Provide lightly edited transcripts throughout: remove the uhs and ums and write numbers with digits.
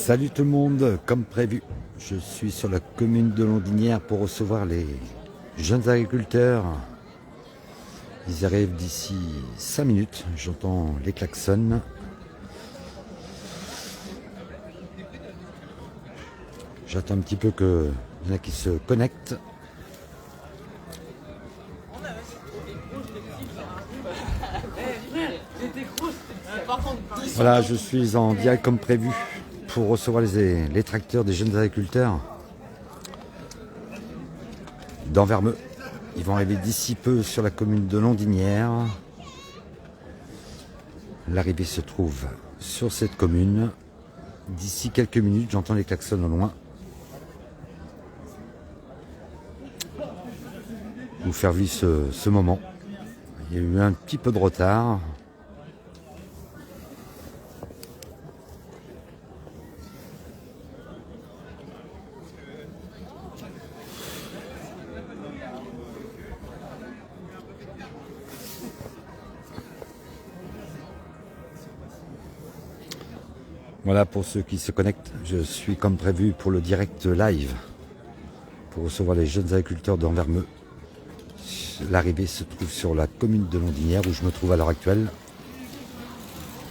Salut tout le monde, comme prévu, je suis sur la commune de Londinière pour recevoir les jeunes agriculteurs. Ils arrivent d'ici 5 minutes, j'entends les klaxons. J'attends un petit peu qu'il y en a qui se connectent. Voilà, je suis en direct comme prévu pour recevoir les tracteurs des jeunes agriculteurs d'Anvermeux. Ils vont arriver d'ici peu sur la commune de Londinière. L'arrivée se trouve sur cette commune. D'ici quelques minutes, j'entends les klaxons au loin. Vous faire vivre ce moment. Il y a eu un petit peu de retard. Voilà, pour ceux qui se connectent, je suis comme prévu pour le direct live pour recevoir les jeunes agriculteurs d'Anvermeux. L'arrivée se trouve sur la commune de Londinière où je me trouve à l'heure actuelle.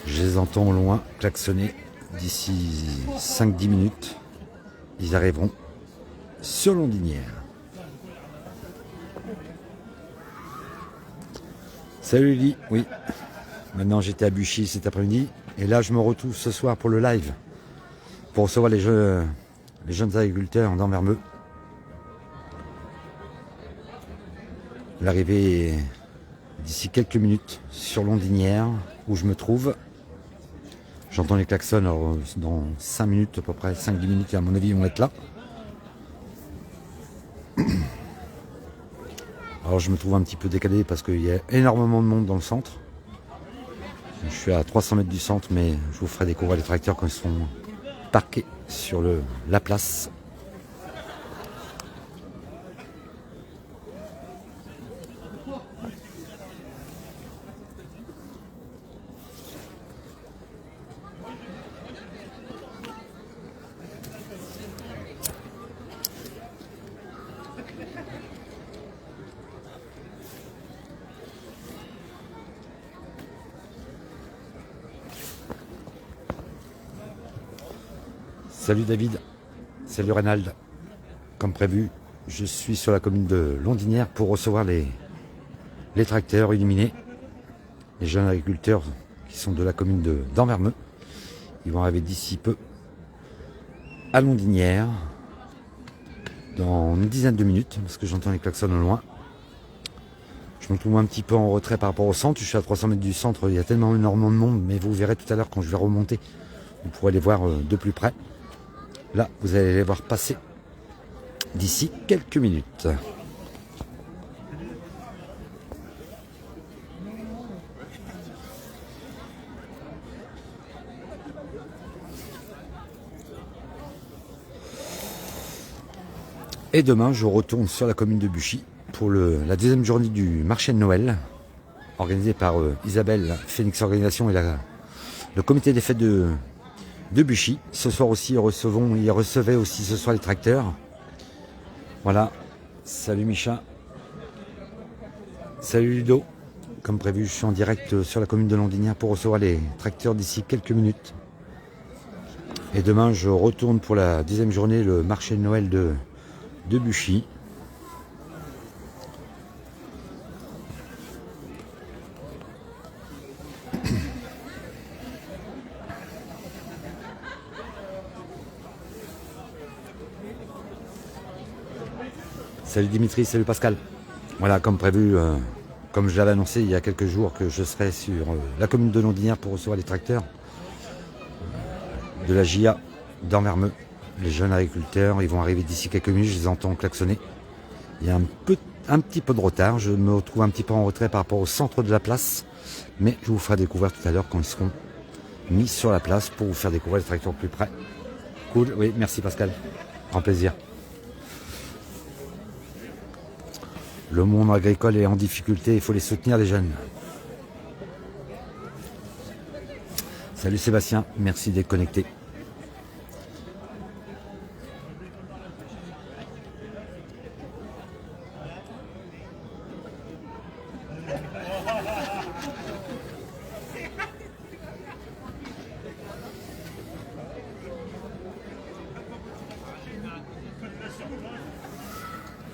Je les entends au loin klaxonner. D'ici 5-10 minutes, ils arriveront sur Londinière. Salut Lily, oui. Maintenant j'étais à Buchy cet après-midi. Et là je me retrouve ce soir pour le live. Pour recevoir les jeunes agriculteurs d'Anvermeux. L'arrivée est d'ici quelques minutes sur Londinière où je me trouve. J'entends les klaxons, alors dans 5 minutes à peu près, 5-10 minutes à mon avis ils vont être là. Alors je me trouve un petit peu décalé parce qu'il y a énormément de monde dans le centre. Je suis à 300 mètres du centre, mais je vous ferai découvrir les tracteurs quand ils seront parqués sur la place. Salut David, salut Reynald. Comme prévu, je suis sur la commune de Londinière pour recevoir les tracteurs illuminés, les jeunes agriculteurs qui sont de la commune d'Anvermeux. Ils vont arriver d'ici peu à Londinière dans une dizaine de minutes parce que j'entends les klaxons au loin. Je me trouve un petit peu en retrait par rapport au centre. Je suis à 300 mètres du centre, il y a tellement énormément de monde, mais vous verrez tout à l'heure quand je vais remonter, vous pourrez les voir de plus près. Là, vous allez les voir passer d'ici quelques minutes. Et demain, je retourne sur la commune de Buchy pour la deuxième journée du marché de Noël, organisé par Isabelle, Phoenix Organisation et le comité des fêtes de Buchy. Ce soir aussi, ils recevaient aussi ce soir les tracteurs. Voilà. Salut Micha. Salut Ludo. Comme prévu, je suis en direct sur la commune de Londinière pour recevoir les tracteurs d'ici quelques minutes. Et demain, je retourne pour la deuxième journée, le marché de Noël de Buchy. Salut Dimitri, salut Pascal. Voilà, comme prévu, comme je l'avais annoncé il y a quelques jours, que je serai sur la commune de Londinière pour recevoir les tracteurs de la JA d'Anvermeux. Les jeunes agriculteurs, ils vont arriver d'ici quelques minutes, je les entends klaxonner. Il y a un petit peu de retard, je me retrouve un petit peu en retrait par rapport au centre de la place, mais je vous ferai découvrir tout à l'heure quand ils seront mis sur la place pour vous faire découvrir les tracteurs plus près. Cool, oui, merci Pascal, grand plaisir. Le monde agricole est en difficulté, il faut les soutenir les jeunes. Salut Sébastien, merci d'être connecté.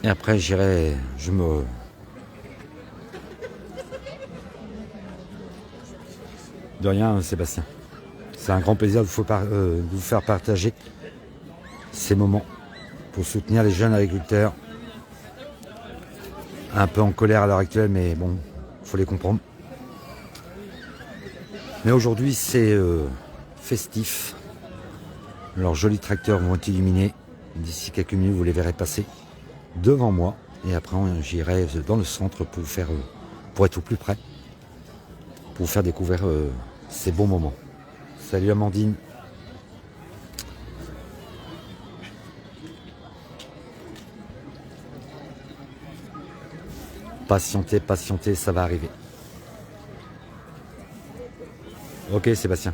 Et après j'irai, De rien, Sébastien. C'est un grand plaisir de vous faire partager ces moments pour soutenir les jeunes agriculteurs. Un peu en colère à l'heure actuelle, mais bon, faut les comprendre. Mais aujourd'hui, c'est festif. Leurs jolis tracteurs vont être illuminés. D'ici quelques minutes, vous les verrez passer devant moi. Et après, j'irai dans le centre pour être au plus près, pour vous faire découvrir ces bons moments. Salut Amandine. Patientez, patientez, ça va arriver. Ok Sébastien.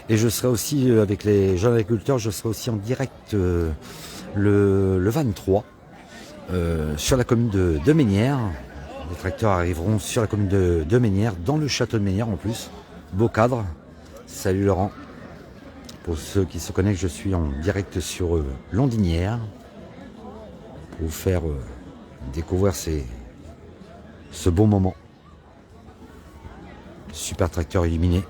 Et je serai aussi avec les jeunes agriculteurs, je serai aussi en direct le 23 sur la commune de Ménières. Les tracteurs arriveront sur la commune de Ménières, dans le château de Ménières en plus. Beau cadre. Salut Laurent. Pour ceux qui se connectent, je suis en direct sur Londinière pour vous faire découvrir ce bon moment. Super tracteur illuminé.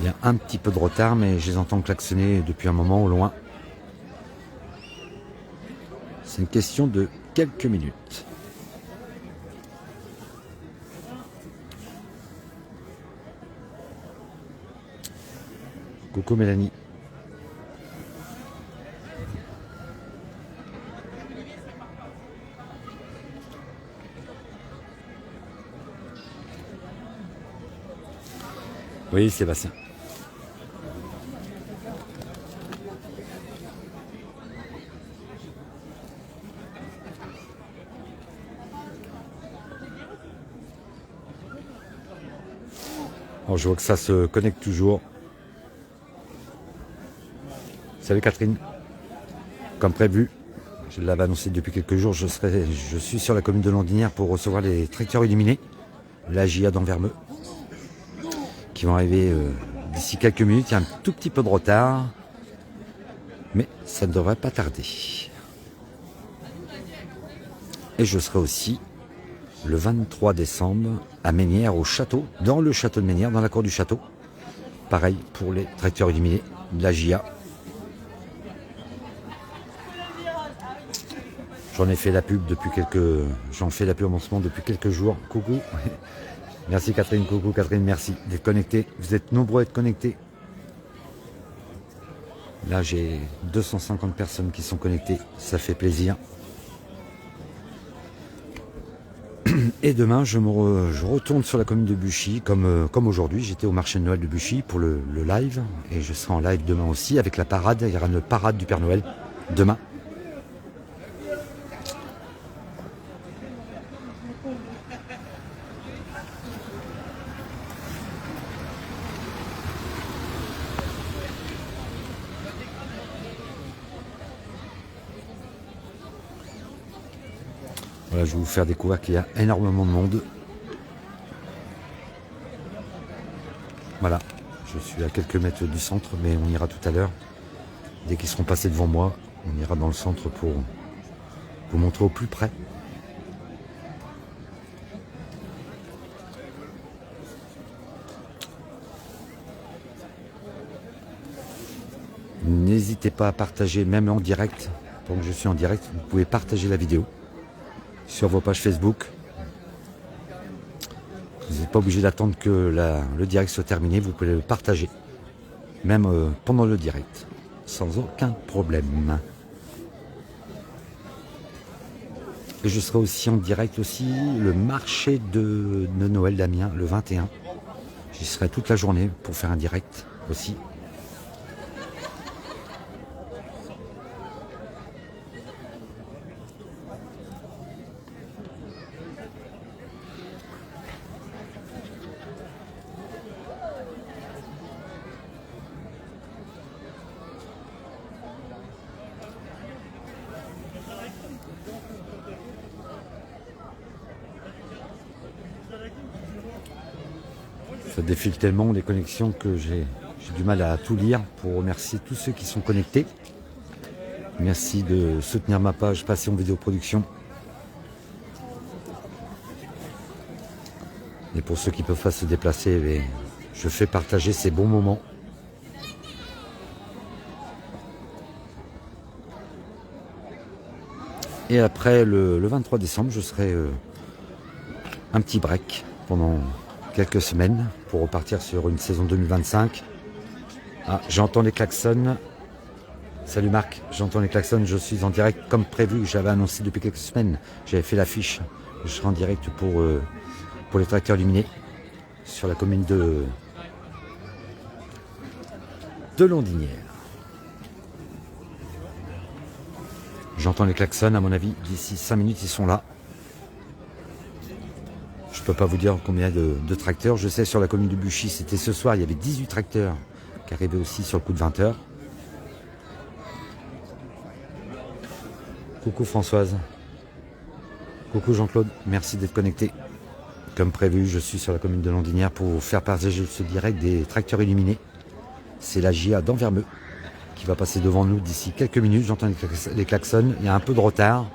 Il y a un petit peu de retard, mais je les entends klaxonner depuis un moment au loin. C'est une question de quelques minutes. Coucou Mélanie. Oui, Sébastien. Alors, je vois que ça se connecte toujours. Salut Catherine. Comme prévu, je l'avais annoncé depuis quelques jours, je suis sur la commune de Londinière pour recevoir les tracteurs illuminés, la JA d'Anvermeux, qui vont arriver d'ici quelques minutes. Il y a un tout petit peu de retard, mais ça ne devrait pas tarder. Et je serai aussi le 23 décembre à Ménières au château, dans le château de Ménières, dans la cour du château. Pareil pour les tracteurs illuminés, de la JA. J'en fais la pub en ce moment depuis quelques jours. Coucou. Merci Catherine, coucou Catherine, merci d'être connecté. Vous êtes nombreux à être connectés. Là j'ai 250 personnes qui sont connectées, ça fait plaisir. Et demain je retourne sur la commune de Buchy, comme aujourd'hui. J'étais au marché de Noël de Buchy pour le live. Et je serai en live demain aussi avec la parade. Il y aura une parade du Père Noël demain. Voilà, je vais vous faire découvrir qu'il y a énormément de monde. Voilà, je suis à quelques mètres du centre, mais on ira tout à l'heure. Dès qu'ils seront passés devant moi, on ira dans le centre pour vous montrer au plus près. N'hésitez pas à partager, même en direct. Tant que je suis en direct, vous pouvez partager la vidéo sur vos pages Facebook. Vous n'êtes pas obligé d'attendre que le direct soit terminé, vous pouvez le partager, même pendant le direct, sans aucun problème. Et je serai aussi en direct le marché de Noël d'Amiens, le 21. J'y serai toute la journée pour faire un direct aussi. Ça défile tellement les connexions que j'ai du mal à tout lire pour remercier tous ceux qui sont connectés. Merci de soutenir ma page Passion Vidéo Production. Et pour ceux qui ne peuvent pas se déplacer, je fais partager ces bons moments. Et après le 23 décembre, je serai un petit break pendant quelques semaines pour repartir sur une saison 2025. Ah, j'entends les klaxons. Salut Marc, j'entends les klaxons, je suis en direct comme prévu, j'avais annoncé depuis quelques semaines, j'avais fait l'affiche, je serai en direct pour les tracteurs illuminés sur la commune de Londinière. J'entends les klaxons, à mon avis, d'ici 5 minutes ils sont là. Je ne peux pas vous dire combien de tracteurs, je sais sur la commune de Buchy, c'était ce soir, il y avait 18 tracteurs qui arrivaient aussi sur le coup de 20 h. Coucou Françoise. Coucou Jean-Claude, merci d'être connecté. Comme prévu, je suis sur la commune de Londinière pour faire partager ce direct des tracteurs illuminés. C'est la JA d'Anvermeux qui va passer devant nous d'ici quelques minutes. J'entends les klaxons, il y a un peu de retard.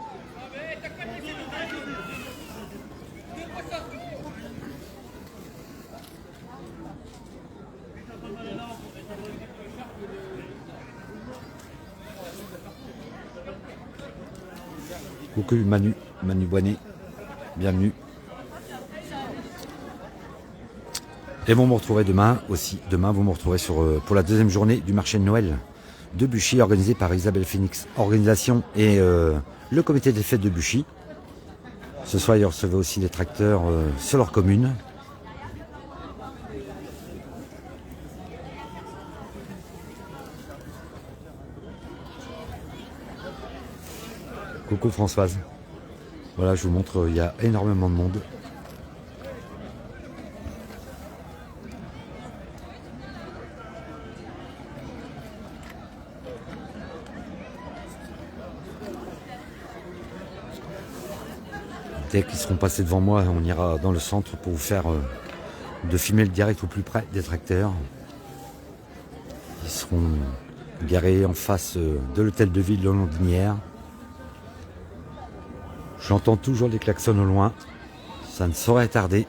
Coucou Manu Boinet, bienvenue. Et vous me retrouverez demain aussi. Demain, vous me retrouverez pour la deuxième journée du marché de Noël de Buchy, organisé par Isabelle Phoenix Organisation et le comité des fêtes de Buchy. Ce soir, ils recevaient aussi les tracteurs sur leur commune. Coucou Françoise. Voilà, je vous montre, il y a énormément de monde. Dès qu'ils seront passés devant moi, on ira dans le centre pour vous faire de filmer le direct au plus près des tracteurs. Ils seront garés en face de l'hôtel de ville de Londinière. J'entends toujours les klaxons au loin. Ça ne saurait tarder.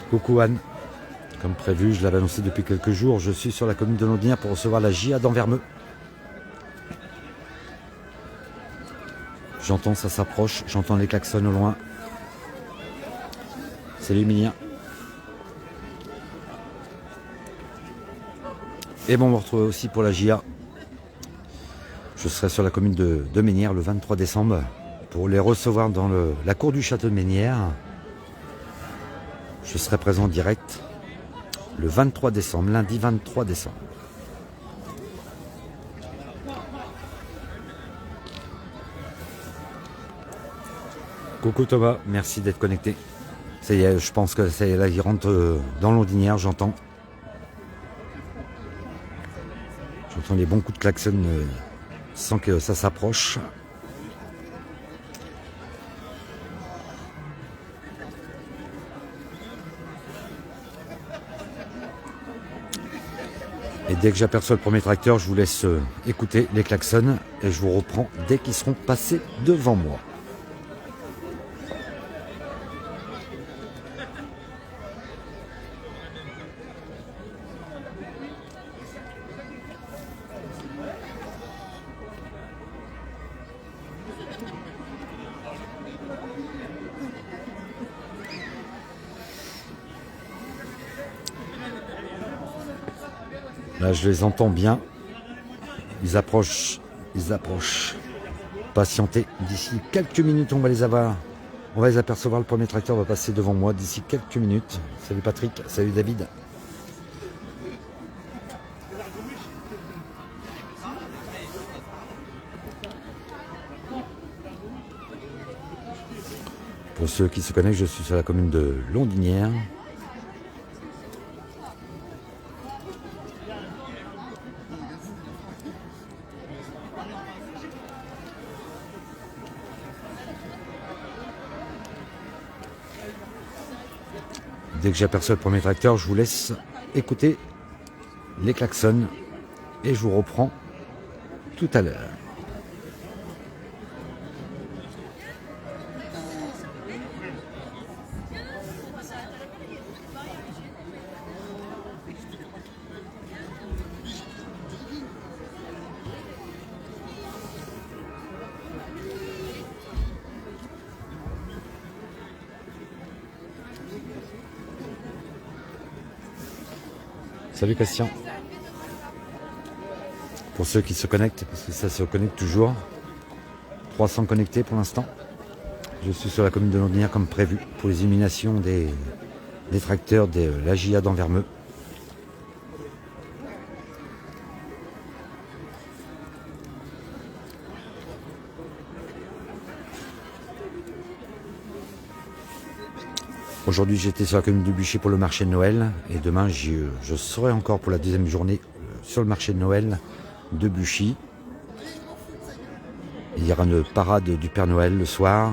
Coucou Anne, comme prévu, je l'avais annoncé depuis quelques jours, je suis sur la commune de Londinière pour recevoir la JA d'Anvermeux. J'entends, ça s'approche, j'entends les klaxons au loin. Salut Emilien. Et bon, on me retrouve aussi pour la JA. Je serai sur la commune de Ménières le 23 décembre pour les recevoir dans la cour du château de Ménières. Je serai présent en direct le 23 décembre, lundi 23 décembre. Coucou Thomas, merci d'être connecté. Ça y est, je pense que ça y est, là, il rentre dans Londinière, j'entends. J'entends les bons coups de klaxon sans que ça s'approche. Et dès que j'aperçois le premier tracteur, je vous laisse écouter les klaxons et je vous reprends dès qu'ils seront passés devant moi. Là, je les entends bien. Ils approchent. Patientez. D'ici quelques minutes, on va les avoir. On va les apercevoir. Le premier tracteur va passer devant moi d'ici quelques minutes. Salut Patrick. Salut David. Pour ceux qui se connaissent, je suis sur la commune de Londinière. Dès que j'aperçois le premier tracteur, je vous laisse écouter les klaxons et je vous reprends tout à l'heure. Salut Christian. Pour ceux qui se connectent, parce que ça se connecte toujours, 300 connectés pour l'instant. Je suis sur la commune de Londinières comme prévu pour les illuminations des tracteurs de la JA d'Anvermeux. Aujourd'hui j'étais sur la commune de Buchy pour le marché de Noël et demain je serai encore pour la deuxième journée sur le marché de Noël de Buchy. Il y aura une parade du Père Noël le soir.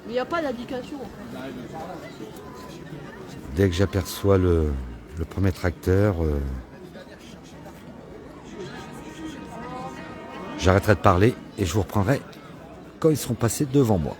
Il n'y a pas d'indication. Dès que j'aperçois le premier tracteur, j'arrêterai de parler et je vous reprendrai quand ils seront passés devant moi.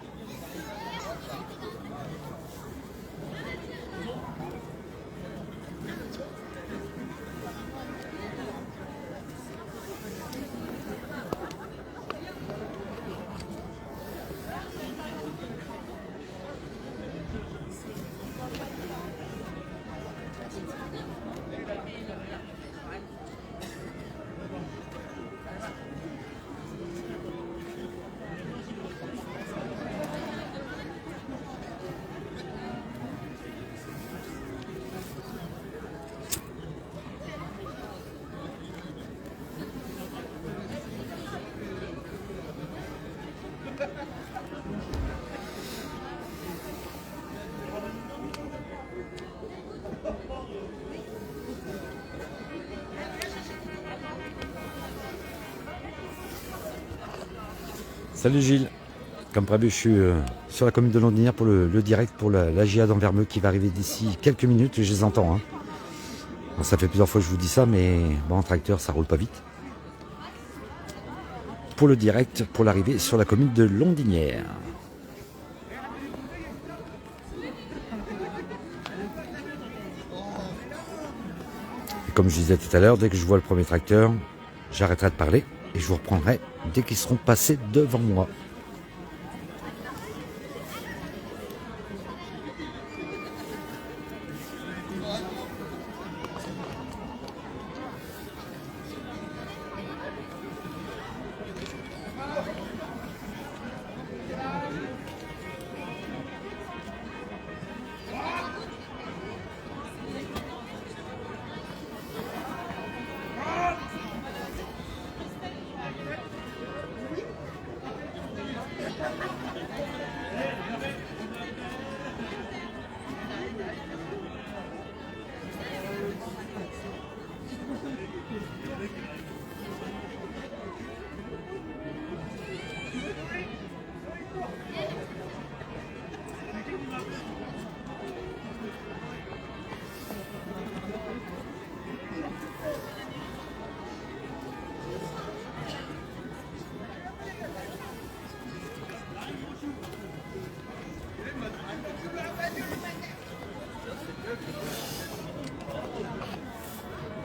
Salut Gilles, comme prévu je suis sur la commune de Londinières pour le direct pour la JA d'Anvermeux qui va arriver d'ici quelques minutes, je les entends. Hein. Bon, ça fait plusieurs fois que je vous dis ça, mais bon, en tracteur ça roule pas vite. Pour le direct, pour l'arrivée sur la commune de Londinières. Et comme je disais tout à l'heure, dès que je vois le premier tracteur, j'arrêterai de parler et je vous reprendrai dès qu'ils seront passés devant moi.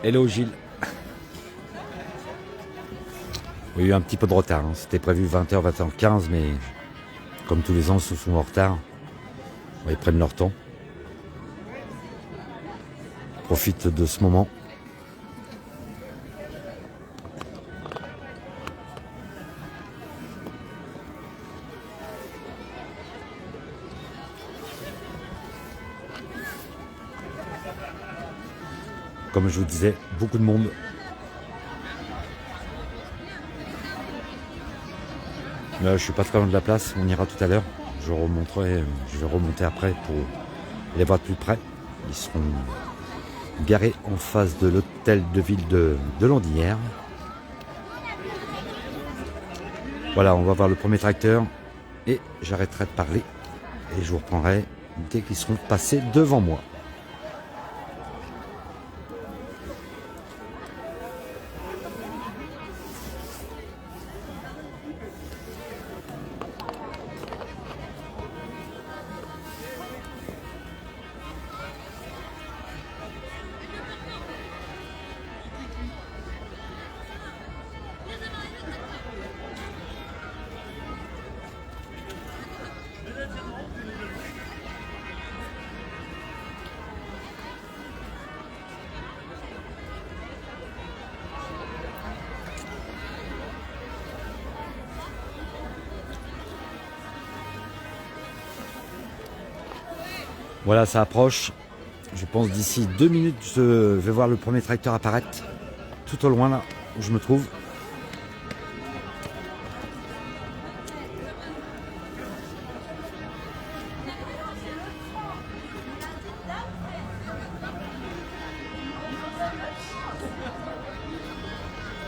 Hello Gilles. Il y a eu un petit peu de retard, hein. C'était prévu 20h, 20h15, mais comme tous les ans, ils sont en retard. Ils prennent leur temps. Profite de ce moment. Comme je vous disais, beaucoup de monde. Là, je suis pas très loin de la place, on ira tout à l'heure. je vais remonter après pour les voir de plus près. Ils seront garés en face de l'hôtel de ville de Landinières. Voilà, on va voir le premier tracteur et j'arrêterai de parler et je vous reprendrai dès qu'ils seront passés devant moi. Voilà, ça approche. Je pense d'ici 2 minutes, je vais voir le premier tracteur apparaître tout au loin là où je me trouve.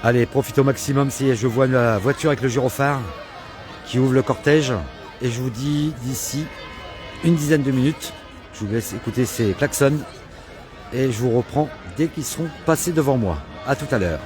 Allez, profite au maximum. Si je vois la voiture avec le gyrophare qui ouvre le cortège. Et je vous dis d'ici une dizaine de minutes. Je vous laisse écouter ces klaxons et je vous reprends dès qu'ils seront passés devant moi. A tout à l'heure.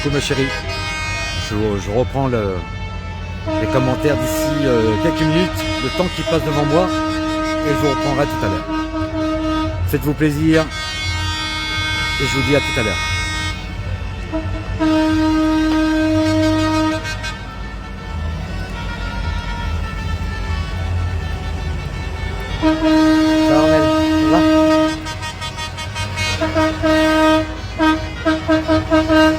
Coucou ma chérie, je reprends les commentaires d'ici quelques minutes, le temps qui passe devant moi, et je vous reprendrai tout à l'heure. Faites-vous plaisir, et je vous dis à tout à l'heure. Ça va, Armel, ça va ?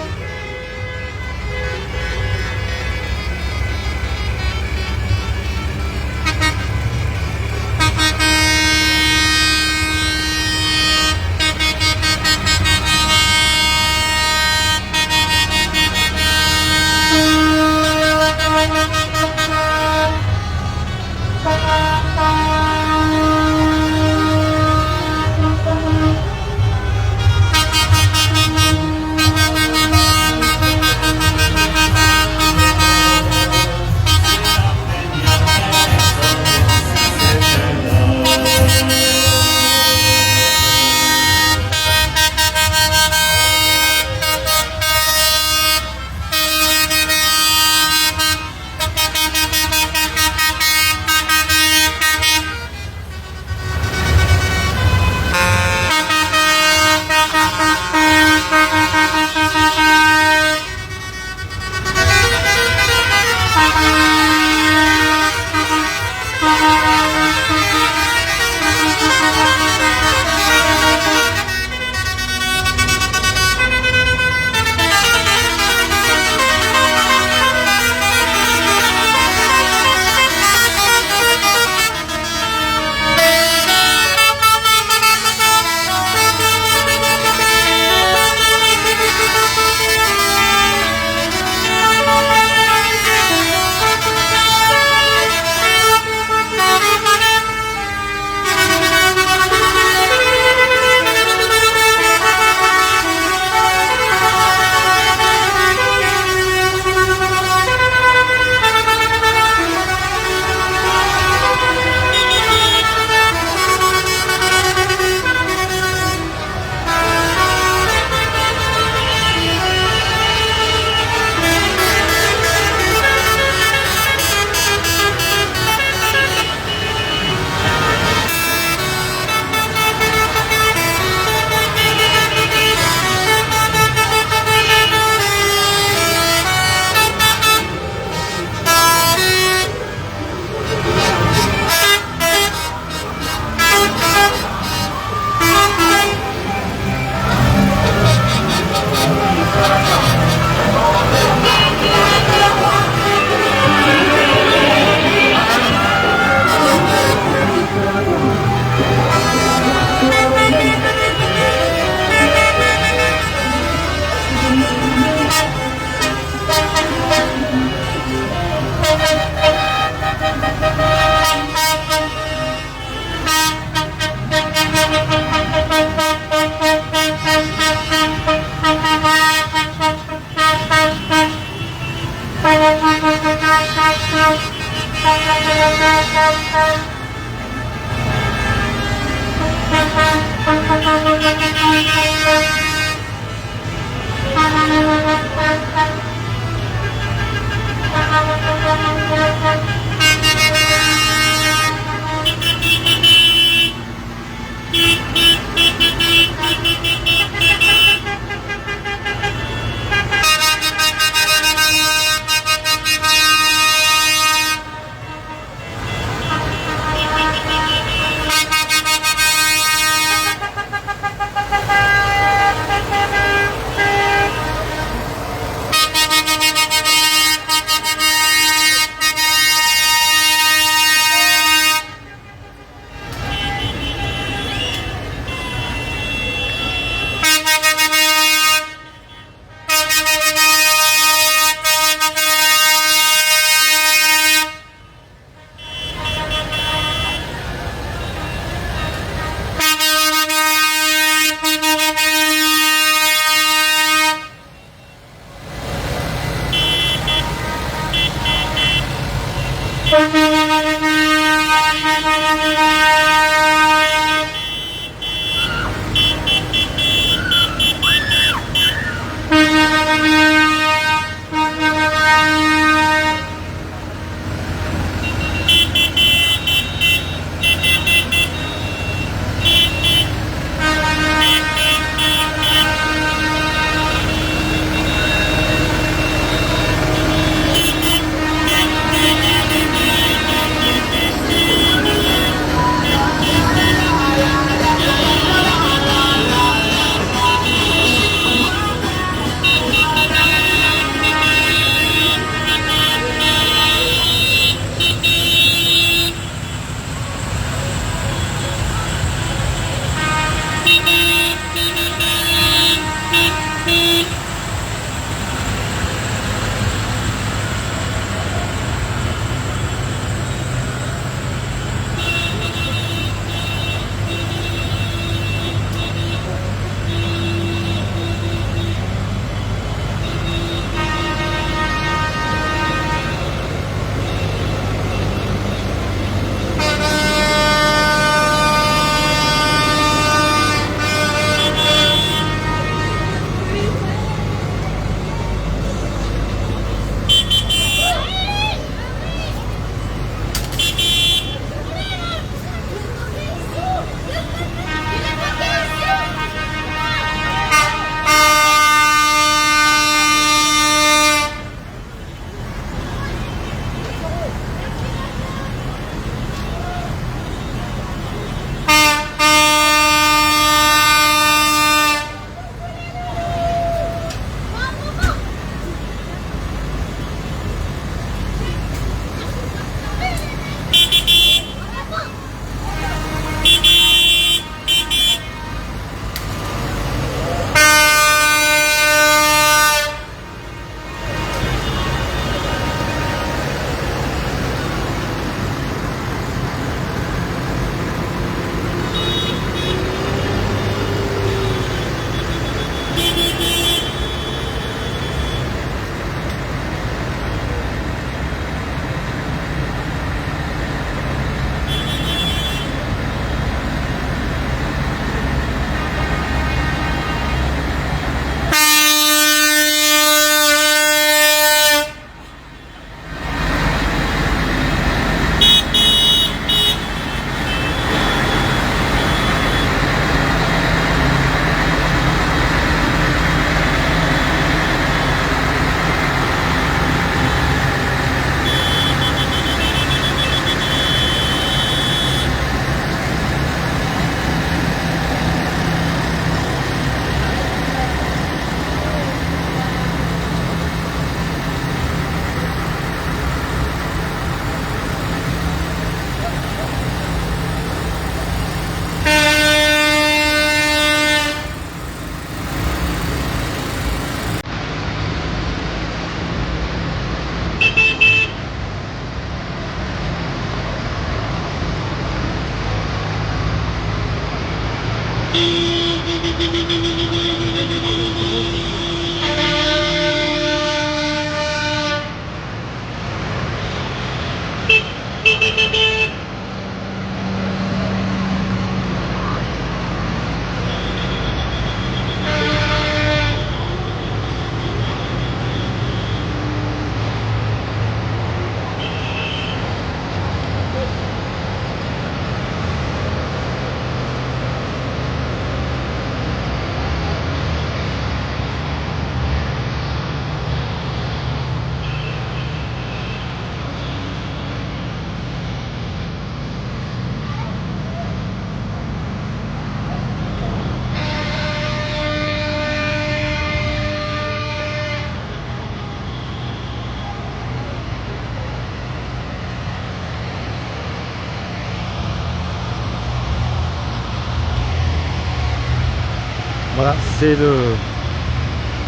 Voilà, c'est le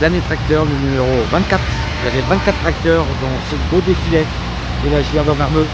dernier tracteur, le numéro 24. Il y avait 24 tracteurs dans ce beau défilé. Et là, je viens d'en Mermeux.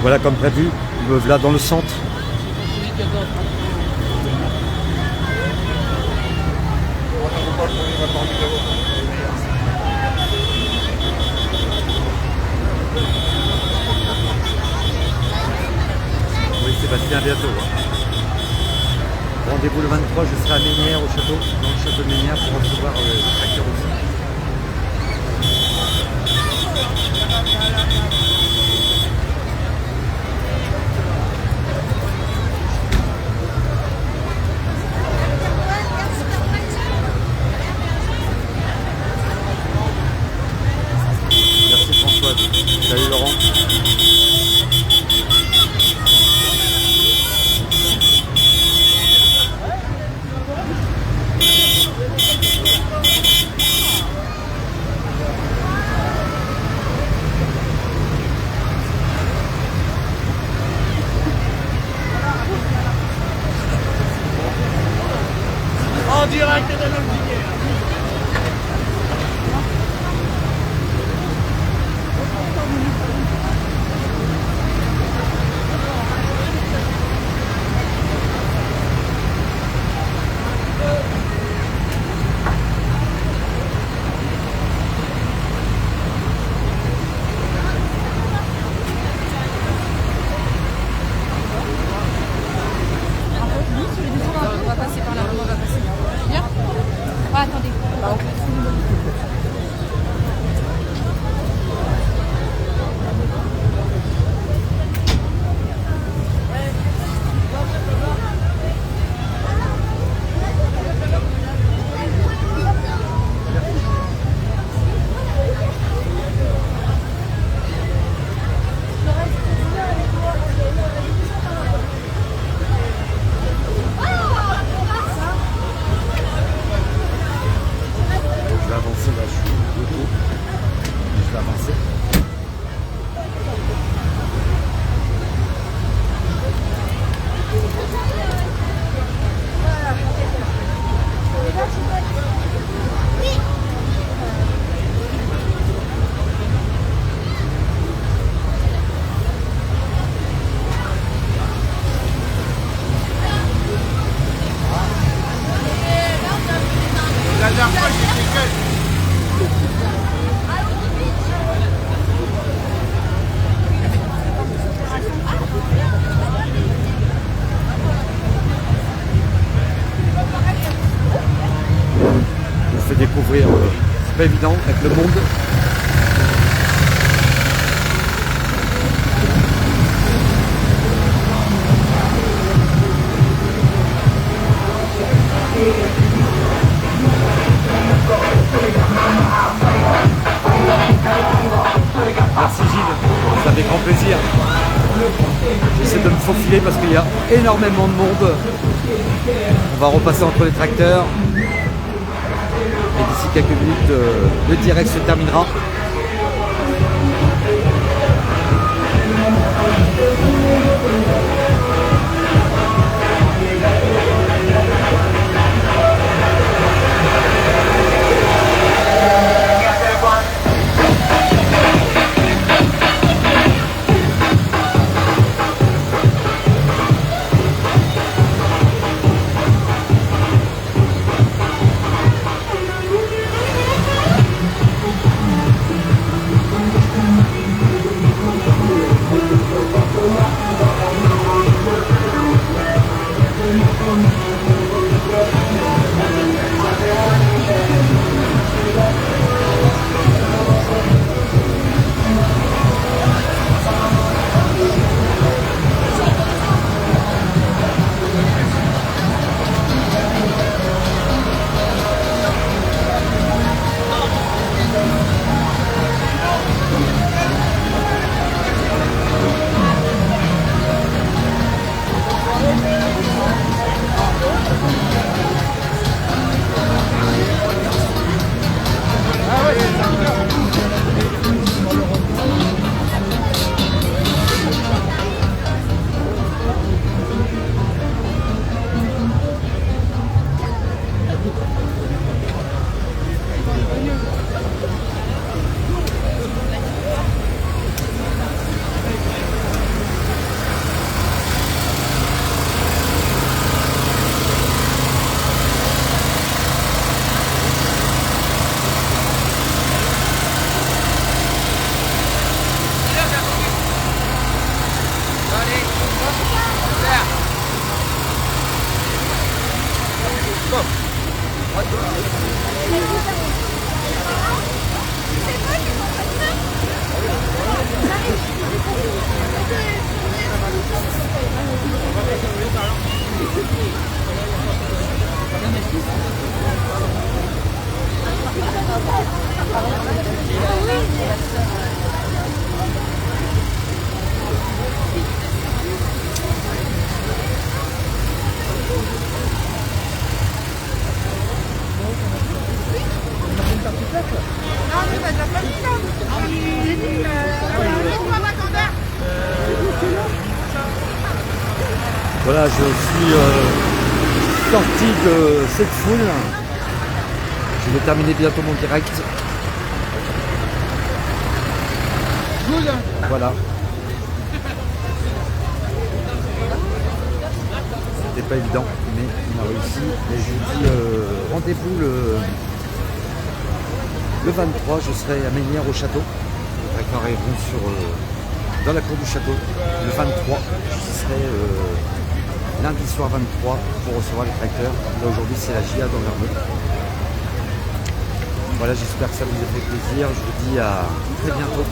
Voilà, comme prévu, me voilà dans le centre. Oui, Sébastien, à bientôt. Rendez-vous le 23, je serai à Ménières au château, dans le château de Ménières pour recevoir le tracteur aussi. Merci Françoise. Salut Laurent. En direct de l'Olbinière. On va passer par là, on va passer. Bien. Ah, attendez. Je vais avancer là, je suis de retour. Je vais avancer. Oui, dernière fois, j'étais jeune. On fait découvrir, c'est pas évident avec le monde. Merci Gilles, ça fait grand plaisir. J'essaie de me faufiler parce qu'il y a énormément de monde. On va repasser entre les tracteurs. Et d'ici quelques minutes, le direct se terminera. Voilà, je suis sorti de cette foule. Je vais terminer bientôt mon direct. Voilà. C'était pas évident, mais on a réussi. Et je vous dis rendez-vous le 23, je serai à Ménières au château. Les tracteurs arriveront dans la cour du château. Le 23, je serai lundi soir 23 pour recevoir les tracteurs. Là aujourd'hui c'est la GIA d'Anverneux. Voilà, j'espère que ça vous a fait plaisir. Je vous dis à très bientôt.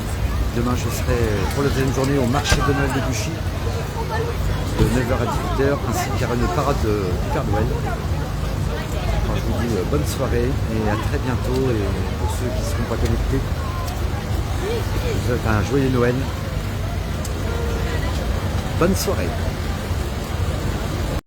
Demain je serai pour la deuxième journée au marché de Noël de Buchy de 9h à 18h ainsi qu'il y aura une parade du Père Noël. Alors, je vous dis bonne soirée et à très bientôt. Et pour ceux qui ne seront pas connectés, je vous souhaite un joyeux Noël. Bonne soirée.